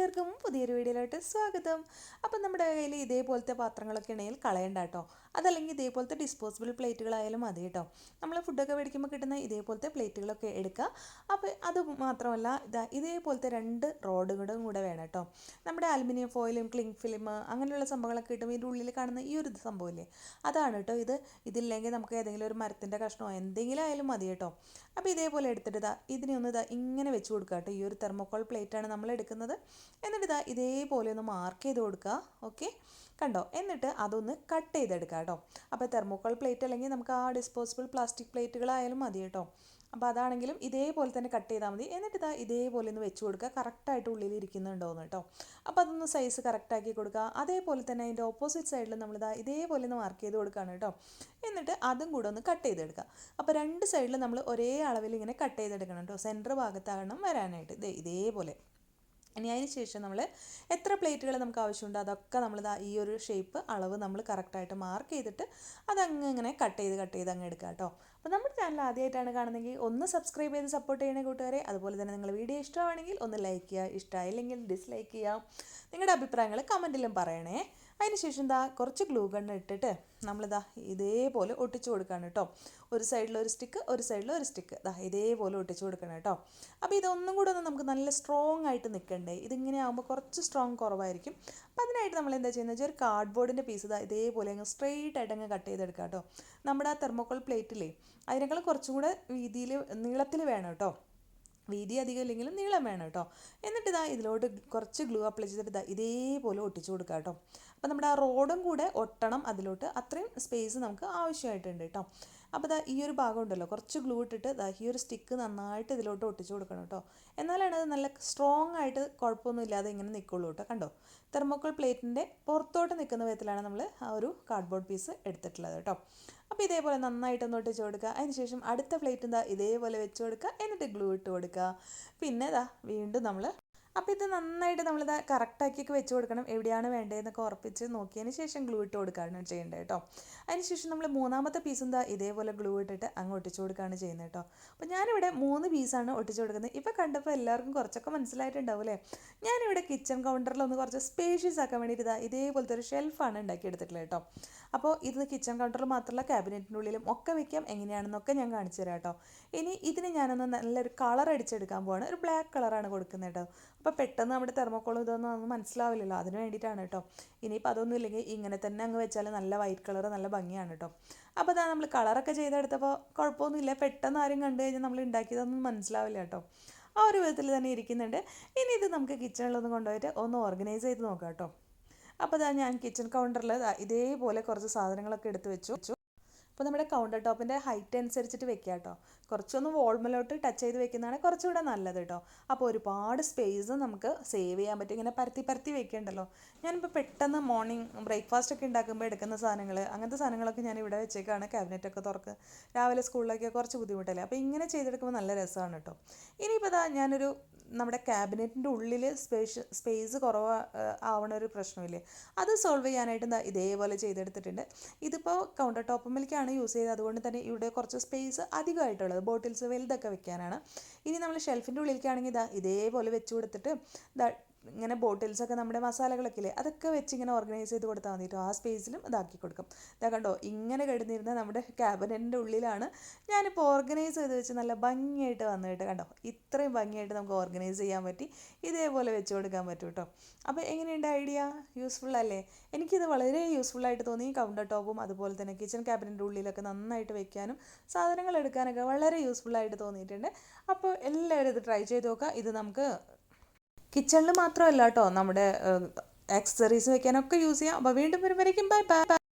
കൂട്ടുകാർക്കും പുതിയൊരു വീഡിയോയിലോട്ട് സ്വാഗതം. അപ്പം നമ്മുടെ കയ്യിൽ ഇതേപോലത്തെ പാത്രങ്ങളൊക്കെ ഉണ്ടെങ്കിൽ കളയണ്ട കേട്ടോ. അതല്ലെങ്കിൽ ഇതേപോലത്തെ ഡിസ്പോസിബിൾ പ്ലേറ്റുകളായാലും മതി കേട്ടോ. നമ്മൾ ഫുഡൊക്കെ മേടിക്കുമ്പോൾ കിട്ടുന്ന ഇതേപോലത്തെ പ്ലേറ്റുകളൊക്കെ എടുക്കുക. അപ്പോൾ അത് മാത്രമല്ല ഇതേപോലത്തെ 2 റോഡുകളും കൂടെ വേണം കേട്ടോ. നമ്മുടെ അലുമിനിയം ഫോയിലും ക്ലിങ് ഫിലിം അങ്ങനെയുള്ള സംഭവങ്ങളൊക്കെ കിട്ടുമ്പോൾ ഇതിൻ്റെ ഉള്ളിൽ കാണുന്ന ഈ ഒരു സംഭവമില്ലേ, അതാണ് കേട്ടോ ഇത്. ഇതില്ലെങ്കിൽ നമുക്ക് ഏതെങ്കിലും ഒരു മരത്തിൻ്റെ കഷ്ണമോ എന്തെങ്കിലും ആയാലും മതി കേട്ടോ. അപ്പോൾ ഇതേപോലെ എടുത്തിട്ട് ഇതിനെ ഒന്ന് ഇങ്ങനെ വെച്ച് കൊടുക്കുക കേട്ടോ. ഈ ഒരു തെർമോക്കോൾ പ്ലേറ്റാണ് നമ്മൾ എടുക്കുന്നത്. എന്നിട്ട് ഇതേപോലെ ഒന്ന് മാർക്ക് ചെയ്ത് കൊടുക്കുക. ഓക്കെ, കണ്ടോ? എന്നിട്ട് അതൊന്ന് കട്ട് ചെയ്തെടുക്കുക കേട്ടോ. അപ്പോൾ തെർമോക്കോൾ പ്ലേറ്റ് അല്ലെങ്കിൽ നമുക്ക് ആ ഡിസ്പോസിബിൾ പ്ലാസ്റ്റിക് പ്ലേറ്റുകളായാലും മതി കേട്ടോ. അപ്പോൾ അതാണെങ്കിലും ഇതേപോലെ തന്നെ കട്ട് ചെയ്താൽ മതി. എന്നിട്ട് ഇതേപോലെ ഒന്ന് വെച്ച് കൊടുക്കുക, കറക്റ്റായിട്ട് ഉള്ളിൽ ഇരിക്കുന്നുണ്ടോയെന്ന് കേട്ടോ. അപ്പോൾ അതൊന്ന് സൈസ് കറക്റ്റാക്കി കൊടുക്കുക. അതേപോലെ തന്നെ അതിൻ്റെ ഓപ്പോസിറ്റ് സൈഡിൽ നമ്മൾ ഇതേപോലെ ഒന്ന് മാർക്ക് ചെയ്ത് കൊടുക്കുകയാണ് കേട്ടോ. എന്നിട്ട് അതും കൂടെ ഒന്ന് കട്ട് ചെയ്തെടുക്കുക. അപ്പോൾ 2 സൈഡിൽ നമ്മൾ ഒരേ അളവിൽ ഇങ്ങനെ കട്ട് ചെയ്തെടുക്കണം കേട്ടോ. സെൻറ്റർ ഭാഗത്താകണം വരാനായിട്ട് ഇതേപോലെ. ഇനി അതിന് ശേഷം നമ്മൾ എത്ര പ്ലേറ്റുകൾ നമുക്ക് ആവശ്യമുണ്ടോ അതൊക്കെ നമ്മൾ ഈ ഒരു ഷേപ്പ് അളവ് നമ്മൾ കറക്റ്റായിട്ട് മാർക്ക് ചെയ്തിട്ട് അതങ്ങ് ഇങ്ങനെ കട്ട് ചെയ്ത് അങ്ങ് എടുക്കുക കേട്ടോ. അപ്പോൾ നമ്മുടെ ചാനൽ ആദ്യമായിട്ടാണ് കാണുന്നതെങ്കിൽ ഒന്ന് സബ്സ്ക്രൈബ് ചെയ്ത് സപ്പോർട്ട് ചെയ്യണേ കൂട്ടുകാരെ. അതുപോലെ തന്നെ നിങ്ങൾ വീഡിയോ ഇഷ്ടമാണെങ്കിൽ ഒന്ന് ലൈക്ക് ചെയ്യുക, ഇഷ്ടമായില്ലെങ്കിൽ ഡിസ്ലൈക്ക് ചെയ്യുക. നിങ്ങളുടെ അഭിപ്രായങ്ങൾ കമൻറ്റിലും പറയണേ. അതിനുശേഷം കുറച്ച് ഗ്ലൂ ഗൺ ഇട്ടിട്ട് നമ്മളിതാ ഇതേപോലെ ഒട്ടിച്ചു കൊടുക്കുകയാണ് കേട്ടോ. ഒരു സൈഡിൽ ഒരു സ്റ്റിക്ക്, ഒരു സൈഡിൽ ഒരു സ്റ്റിക്ക് ഇതേപോലെ ഒട്ടിച്ചു കൊടുക്കണം കേട്ടോ. അപ്പോൾ ഇതൊന്നും കൂടെ ഒന്ന് നമുക്ക് നല്ല സ്ട്രോങ് ആയിട്ട് നിൽക്കണ്ടേ. ഇതിങ്ങനെ ആകുമ്പോൾ കുറച്ച് സ്ട്രോങ് കുറവായിരിക്കും. അപ്പോൾ അതിനായിട്ട് നമ്മൾ എന്താ ചെയ്യുന്നത് വെച്ചാൽ ഒരു കാർഡ്ബോർഡിൻ്റെ പീസ് ഇതേപോലെ അങ്ങ് സ്ട്രെയിറ്റ് ആയിട്ട് അങ്ങ് കട്ട് ചെയ്തെടുക്കുക കേട്ടോ. നമ്മുടെ ആ തെർമോക്കോൾ പ്ലേറ്റില്ലേ അതിനേക്കാളും കുറച്ചും കൂടെ വീതിയിൽ നീളത്തിൽ വേണം കേട്ടോ. വീതി അധികം ഇല്ലെങ്കിലും നീളം വേണം കേട്ടോ. എന്നിട്ട് ഇതിലോട്ട് കുറച്ച് ഗ്ലൂ അപ്ലൈ ചെയ്തിട്ട് ഇതേപോലെ ഒട്ടിച്ചു കൊടുക്കുക കേട്ടോ. അപ്പോൾ നമ്മുടെ ആ റോഡും കൂടെ ഒട്ടണം അതിലോട്ട്. അത്രയും സ്പേസ് നമുക്ക് ആവശ്യമായിട്ടുണ്ട് കേട്ടോ. അപ്പോൾ ഈ ഒരു ഭാഗം ഉണ്ടല്ലോ, കുറച്ച് ഗ്ലൂ ഇട്ടിട്ട് ഈ ഒരു സ്റ്റിക്ക് നന്നായിട്ട് ഇതിലോട്ട് ഒട്ടിച്ചു കൊടുക്കണം കേട്ടോ. എന്നാലാണ് അത് നല്ല സ്ട്രോങ് ആയിട്ട് കുഴപ്പമൊന്നും ഇല്ലാതെ ഇങ്ങനെ നിൽക്കുള്ളൂ കേട്ടോ. കണ്ടോ, തെർമോക്കോൾ പ്ലേറ്റിൻ്റെ പുറത്തോട്ട് നിൽക്കുന്ന വിധത്തിലാണ് നമ്മൾ ആ ഒരു കാർഡ്ബോർഡ് പീസ് എടുത്തിട്ടുള്ളത് കേട്ടോ. അപ്പോൾ ഇതേപോലെ നന്നായിട്ടൊന്ന് ഒട്ടിച്ച് കൊടുക്കുക. അതിനുശേഷം അടുത്ത പ്ലേറ്റ് ഇതേപോലെ വെച്ച് കൊടുക്കുക. എന്നിട്ട് ഗ്ലൂ ഇട്ട് കൊടുക്കുക. പിന്നെ വീണ്ടും നമ്മൾ അപ്പോൾ ഇത് നന്നായിട്ട് നമ്മളിത് കറക്റ്റാക്കിയൊക്കെ വെച്ച് കൊടുക്കണം. എവിടെയാണ് വേണ്ടതെന്നൊക്കെ ഉറപ്പിച്ച് നോക്കിയതിന് ശേഷം ഗ്ലൂ ഇട്ട് കൊടുക്കുകയാണ് ചെയ്യേണ്ടത് കേട്ടോ. അതിനുശേഷം നമ്മൾ മൂന്നാമത്തെ പീസും ഇതേപോലെ ഗ്ലൂ ഇട്ടിട്ട് അങ്ങ് ഒട്ടിച്ച് കൊടുക്കുകയാണ് ചെയ്യുന്നത് കേട്ടോ. അപ്പോൾ ഞാനിവിടെ 3 പീസാണ് ഒട്ടിച്ച് കൊടുക്കുന്നത്. ഇപ്പോൾ കണ്ടപ്പോൾ എല്ലാവർക്കും കുറച്ചൊക്കെ മനസ്സിലായിട്ടുണ്ടാവും അല്ലേ. ഞാനിവിടെ കിച്ചൺ കൗണ്ടറിലൊന്ന് കുറച്ച് സ്പേഷ്യസ് ആക്കാൻ വേണ്ടിയിട്ട് ഇതേപോലത്തെ ഒരു ഷെൽഫാണ് ഉണ്ടാക്കിയെടുത്തിട്ടുള്ളത് കേട്ടോ. അപ്പോൾ ഇത് കിച്ചൺ കൗണ്ടറിൽ മാത്രമല്ല ക്യാബിനറ്റിൻ്റെ ഉള്ളിലും ഒക്കെ വെക്കാം. എങ്ങനെയാണെന്നൊക്കെ ഞാൻ കാണിച്ചു തരാം കേട്ടോ. ഇനി ഇതിന് ഞാനൊന്ന് നല്ലൊരു കളർ അടിച്ചെടുക്കാൻ പോവാണ്. ഒരു ബ്ലാക്ക് കളറാണ് കൊടുക്കുന്നത് കേട്ടോ. അപ്പോൾ പെട്ടെന്ന് നമ്മുടെ തെർമോക്കോളും ഇതൊന്നും മനസ്സിലാവില്ലല്ലോ, അതിന് വേണ്ടിയിട്ടാണ് കേട്ടോ. ഇനിയിപ്പോൾ അതൊന്നും ഇല്ലെങ്കിൽ ഇങ്ങനെ തന്നെ അങ്ങ് വെച്ചാൽ നല്ല വൈറ്റ് കളർ നല്ല ഭംഗിയാണ് കേട്ടോ. അപ്പോൾ നമ്മൾ കളറൊക്കെ ചെയ്തെടുത്തപ്പോൾ കുഴപ്പമൊന്നുമില്ല. പെട്ടെന്ന് ആരും കണ്ടു കഴിഞ്ഞാൽ നമ്മൾ ഉണ്ടാക്കിയതൊന്നും മനസ്സിലാവില്ല കേട്ടോ. ആ ഒരു വിധത്തിൽ തന്നെ ഇരിക്കുന്നുണ്ട്. ഇനി ഇത് നമുക്ക് കിച്ചണിലൊന്ന് കൊണ്ടുപോയിട്ട് ഒന്ന് ഓർഗനൈസ് ചെയ്ത് നോക്കാം കേട്ടോ. അപ്പോൾ ഞാൻ കിച്ചൺ കൗണ്ടറിൽ ഇതേപോലെ കുറച്ച് സാധനങ്ങളൊക്കെ എടുത്ത് വെച്ചു. അപ്പോൾ നമ്മുടെ കൗണ്ടർ ടോപ്പിൻ്റെ ഹൈറ്റ് അനുസരിച്ചിട്ട് വെക്കുക കേട്ടോ. കുറച്ചൊന്ന് വോൾമലോട്ട് ടച്ച് ചെയ്ത് വെക്കുന്നതാണ് കുറച്ചുകൂടെ നല്ലത് കേട്ടോ. അപ്പോൾ ഒരുപാട് സ്പേസ് നമുക്ക് സേവ് ചെയ്യാൻ പറ്റും. ഇങ്ങനെ പരത്തി വെക്കേണ്ടല്ലോ. ഞാനിപ്പോൾ പെട്ടെന്ന് മോർണിംഗ് ബ്രേക്ക്ഫാസ്റ്റ് ഒക്കെ ഉണ്ടാക്കുമ്പോൾ എടുക്കുന്ന സാധനങ്ങൾ, അങ്ങനത്തെ സാധനങ്ങളൊക്കെ ഞാൻ ഇവിടെ വെച്ചേക്കാണ്. ക്യാബിനറ്റൊക്കെ തുറക്ക് രാവിലെ സ്കൂളിലൊക്കെ കുറച്ച് ബുദ്ധിമുട്ടല്ലേ. അപ്പോൾ ഇങ്ങനെ ചെയ്തെടുക്കുമ്പോൾ നല്ല രസമാണ് കേട്ടോ. ഇനിയിപ്പോൾ ഞാനൊരു നമ്മുടെ ക്യാബിനറ്റിൻ്റെ ഉള്ളിൽ സ്പേസ് കുറവ് ആവണ ഒരു പ്രശ്നമില്ലേ, അത് സോൾവ് ചെയ്യാനായിട്ട് ഇതേപോലെ ചെയ്തെടുത്തിട്ടുണ്ട്. ഇതിപ്പോൾ കൗണ്ടർ ടോപ്പുമ്മേലേക്കാണ് യൂസ് ചെയ്തത്. അതുകൊണ്ട് തന്നെ ഇവിടെ കുറച്ച് സ്പേസ് അധികമായിട്ടുള്ളത്, ബോട്ടിൽസ് വലുതൊക്കെ വെക്കാനാണ്. ഇനി നമ്മൾ ഷെൽഫിൻ്റെ ഉള്ളിലേക്കാണെങ്കിൽ ഇതേപോലെ വെച്ച് കൊടുത്തിട്ട് ഇങ്ങനെ ബോട്ടിൽസൊക്കെ നമ്മുടെ മസാലകളൊക്കെ ഇല്ലേ അതൊക്കെ വെച്ച് ഇങ്ങനെ ഓർഗനൈസ് ചെയ്ത് കൊടുത്താൽ മതിട്ടോ. ആ സ്പേസിലും ഇതാക്കി കൊടുക്കും. കണ്ടോ, ഇങ്ങനെ കിടന്നിരുന്ന നമ്മുടെ ക്യാബിനറ്റിൻ്റെ ഉള്ളിലാണ് ഞാനിപ്പോൾ ഓർഗനൈസ് ചെയ്ത് വെച്ച് നല്ല ഭംഗിയായിട്ട് വന്നിട്ട് കണ്ടോ. ഇത്രയും ഭംഗിയായിട്ട് നമുക്ക് ഓർഗനൈസ് ചെയ്യാൻ പറ്റി. ഇതേപോലെ വെച്ച് കൊടുക്കാൻ പറ്റും കേട്ടോ. അപ്പോൾ എങ്ങനെയുണ്ട് ഐഡിയ? യൂസ്ഫുൾ അല്ലേ? എനിക്കിത് വളരെ യൂസ്ഫുള്ളായിട്ട് തോന്നി. കൗണ്ടർ ടോപ്പും അതുപോലെ തന്നെ കിച്ചൺ ക്യാബിനറ്റിൻ്റെ ഉള്ളിലൊക്കെ നന്നായിട്ട് വെക്കാനും സാധനങ്ങൾ എടുക്കാനൊക്കെ വളരെ യൂസ്ഫുള്ളായിട്ട് തോന്നിയിട്ടുണ്ട്. അപ്പോൾ എല്ലാവരും ഇത് ട്രൈ ചെയ്ത് നോക്കുക. ഇത് നമുക്ക് കിച്ചണിൽ മാത്രമല്ല കേട്ടോ, നമ്മുടെ ആക്സസറീസ് വെക്കാനൊക്കെ യൂസ് ചെയ്യാം. അപ്പോൾ വീണ്ടും വരുമ്പോഴേക്കും ബൈ ബൈ.